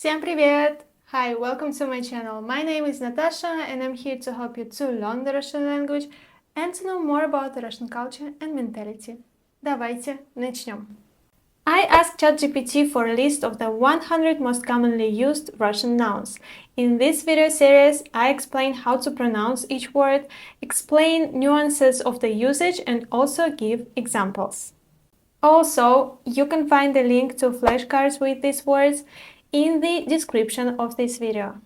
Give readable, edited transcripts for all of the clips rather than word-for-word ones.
Всем привет! Hi, welcome to my channel. My name is Natasha and I'm here to help you to learn the Russian language and to know more about the Russian culture and mentality. Давайте начнем. I asked ChatGPT for a list of the 100 most commonly used Russian nouns. In this video series, I explain how to pronounce each word, explain nuances of the usage and also give examples. Also, you can find the link to flashcards with these words in the description of this video.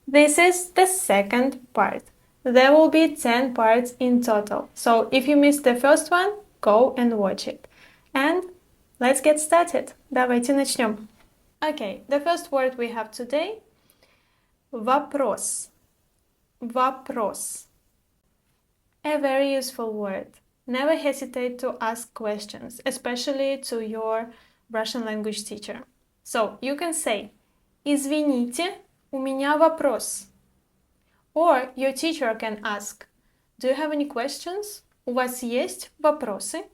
This is the second part. There will be 10 parts in total. So if you missed the first one, go and watch it. And let's get started. Давайте начнем. Okay, the first word we have today – вопрос. Вопрос. A very useful word. Never hesitate to ask questions, especially to your Russian language teacher. So you can say, извините, у меня вопрос. Or your teacher can ask, do you have any questions? У вас есть вопросы?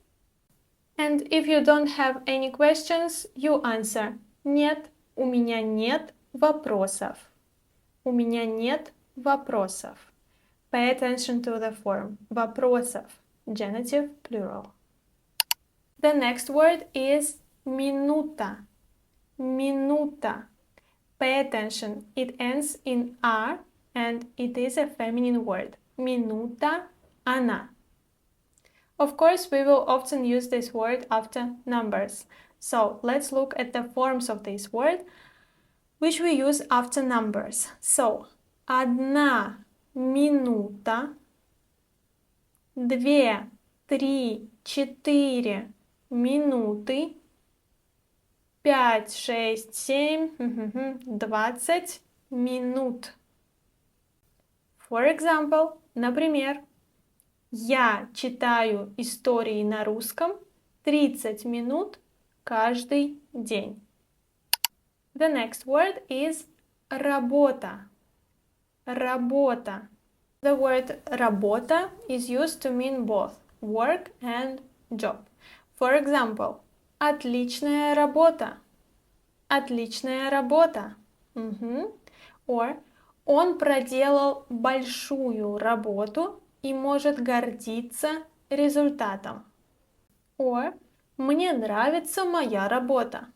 And if you don't have any questions, you answer, нет, у меня нет вопросов. У меня нет вопросов. Pay attention to the form. Вопросов. Genitive plural. The next word is минута. Minuta. Pay attention. It ends in R and it is a feminine word. Minuta, она. Of course, we will often use this word after numbers. So let's look at the forms of this word, which we use after numbers. So, одна минута, две, три, четыре минуты, 5, 6, 7, 20 минут. For example, например, я читаю истории на русском 30 минут каждый день. The next word is работа. Работа. The word работа is used to mean both work and job. For example, отличная работа. Отличная работа. Or он проделал большую работу и может гордиться результатом. Or мне нравится моя работа.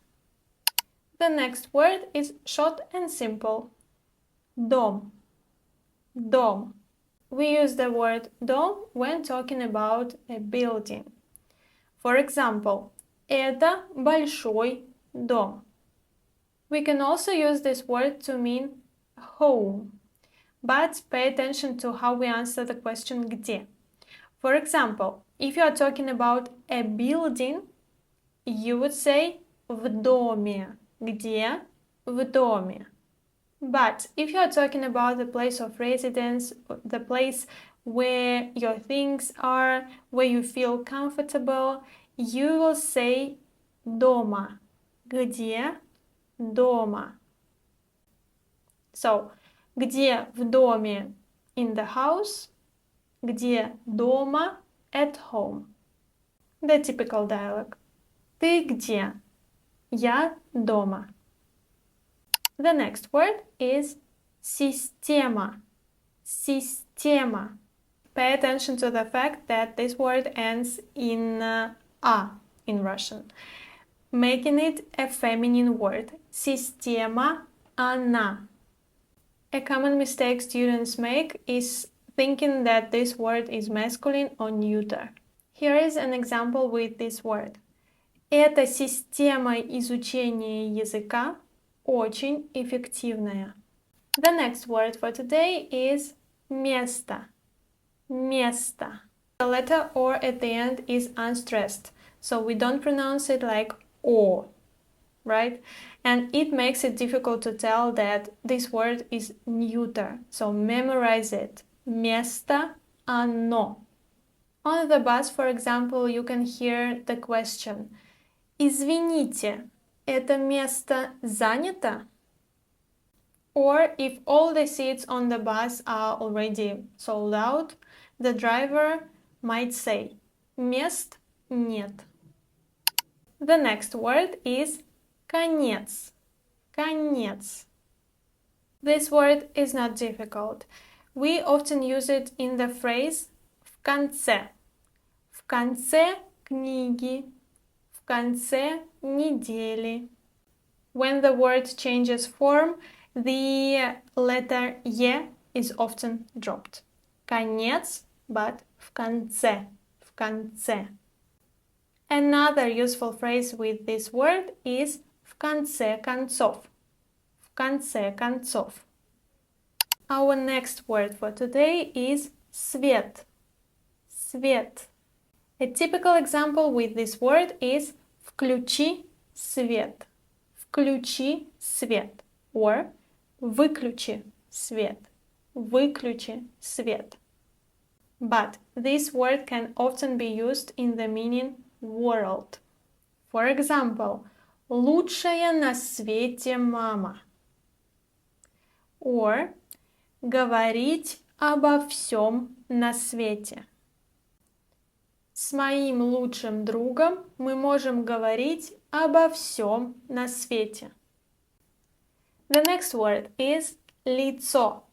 The next word is short and simple. Дом. Дом. We use the word дом when talking about a building. For example, это большой дом. We can also use this word to mean home. But pay attention to how we answer the question где. For example, if you are talking about a building, you would say в доме. Где? В доме. But if you are talking about the place of residence, the place where your things are, where you feel comfortable, you will say дома. Где? Дома. So, где в доме? In the house. Где дома? At home. The typical dialogue. Ты где? Я дома. The next word is система. Система. Pay attention to the fact that this word ends in a in Russian, making it a feminine word. Система, она. A common mistake students make is thinking that this word is masculine or neuter. Here is an example with this word. Эта система изучения языка очень эффективная. The next word for today is место. Место. The letter or at the end is unstressed, so we don't pronounce it like o, right? And it makes it difficult to tell that this word is neuter, so memorize it. Место, оно. On the bus, for example, you can hear the question, извините, это место занято? Or if all the seats on the bus are already sold out, the driver might say, мест нет. The next word is конец. конец. This word is not difficult. We often use it in the phrase в конце. В конце книги. В конце недели. When the word changes form, the letter «е» is often dropped. Конец, but в конце. В конце. Another useful phrase with this word is в конце концов. В конце концов. Our next word for today is свет. Свет. A typical example with this word is включи свет. Включи свет. Or выключи свет. Выключи свет. But this word can often be used in the meaning world. For example, лучшая на свете мама. Or говорить обо всем на свете. С моим лучшим другом мы можем говорить обо всем на свете. The next word is лицо.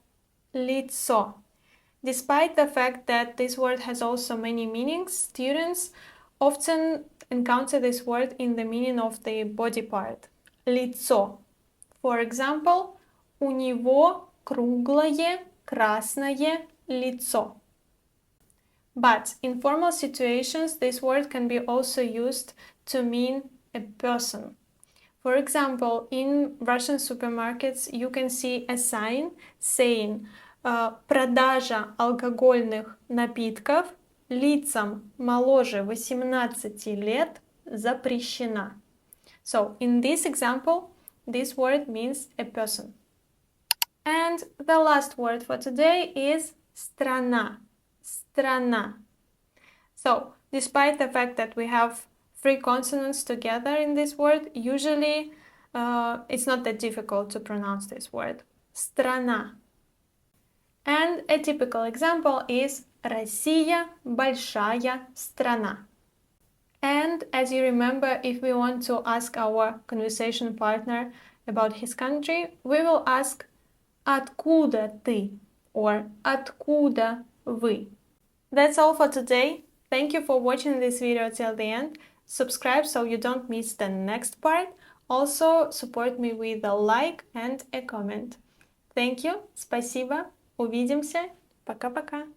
Лицо. Despite the fact that this word has also many meanings, students often encounter this word in the meaning of the body part. Лицо. For example, у него круглое красное лицо. But in formal situations, this word can be also used to mean a person. For example, in Russian supermarkets, you can see a sign saying «Продажа алкогольных напитков лицам моложе 18 лет запрещена». So, in this example, this word means a person. And the last word for today is страна. Страна. So, despite the fact that we have 3 consonants together in this word, usually it's not that difficult to pronounce this word. Страна. And a typical example is Россия большая страна. And as you remember, if we want to ask our conversation partner about his country, we will ask «Откуда ты?» or «Откуда вы?» That's all for today. Thank you for watching this video till the end. Subscribe so you don't miss the next part. Also, support me with a like and a comment. Thank you. Спасибо. Увидимся. Пока-пока.